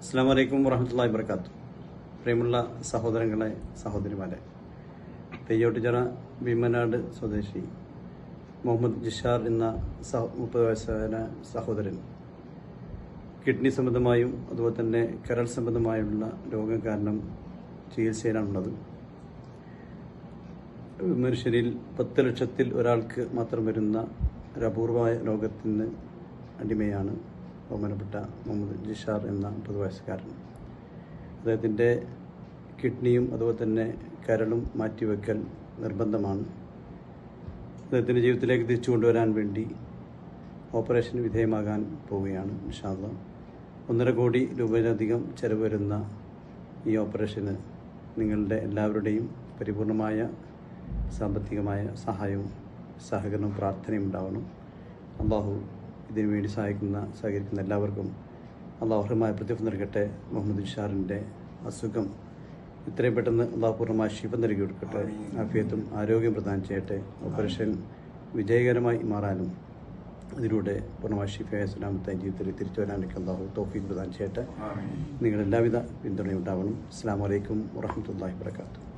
അസ്സലാമു അലൈക്കും വറഹ്മത്തുള്ളാഹി വബറകാതുഹു. പ്രിയമുള്ള സഹോദരങ്ങളെ, സഹോദരിമാരെ, തെയ്യോട്ടുചിറ ഭീമനാട് സ്വദേശി മുഹമ്മദ് ജിഷാർ എന്ന 30 വയസ്സുകാരൻ സഹോദരൻ കിഡ്നി സംബന്ധമായും അതുപോലെ തന്നെ കരൾ സംബന്ധമായുള്ള രോഗം കാരണം ചികിത്സയിലാണുള്ളത്. മനുഷ്യരിൽ 10 ലക്ഷത്തിൽ ഒരാൾക്ക് മാത്രം വരുന്ന ഒരു അപൂർവമായ രോഗത്തിന് അടിമയാണ് ബഹുമാനപ്പെട്ട മുഹമ്മദ് ജിഷാർ എന്ന 30 വയസ്സുകാരൻ. അദ്ദേഹത്തിൻ്റെ കിഡ്നിയും അതുപോലെ തന്നെ കരളും മാറ്റിവെക്കൽ നിർബന്ധമാണ്. അദ്ദേഹത്തിൻ്റെ ജീവിതത്തിലേക്ക് തിരിച്ചു കൊണ്ടുവരാൻ വേണ്ടി ഓപ്പറേഷന് വിധേയമാകാൻ പോവുകയാണ് ഇൻഷാ അല്ലാഹ്. 1.5 കോടി രൂപയിലധികം ചെലവ് വരുന്ന ഈ ഓപ്പറേഷന് നിങ്ങളുടെ എല്ലാവരുടെയും പരിപൂർണമായ സാമ്പത്തികമായ സഹായവും സഹകരണവും പ്രാർത്ഥനയും ഉണ്ടാവണം. അള്ളാഹു ഇതിനുവേണ്ടി സഹകരിക്കുന്ന എല്ലാവർക്കും അള്ളാഹു അർഹമായ പ്രതിഫലം നൽകട്ടെ. മുഹമ്മദ് ജിഷാറിൻ്റെ അസുഖം ഇത്രയും പെട്ടെന്ന് അള്ളാഹു പൂർണ്ണമായ ശിഫ നൽകി കൊടുക്കട്ടെ. ആഫിയത്തും ആരോഗ്യം പ്രദാനം ചെയ്യട്ടെ. ഓപ്പറേഷൻ വിജയകരമായി മാറാനും അതിലൂടെ പൂർണ്ണമായ ശിഫയായ സലാമത്തായ ജീവിതത്തിൽ തിരിച്ചു വരാനൊക്കെ അള്ളാഹു തൗഫീഖ് പ്രദാനം ചെയ്യട്ടെ. നിങ്ങളുടെ എല്ലാവിധ പിന്തുണയും ഉണ്ടാവണം. അസ്സലാമു അലൈക്കും വറഹ്മത്തുള്ളാഹി വബറകാതുഹു.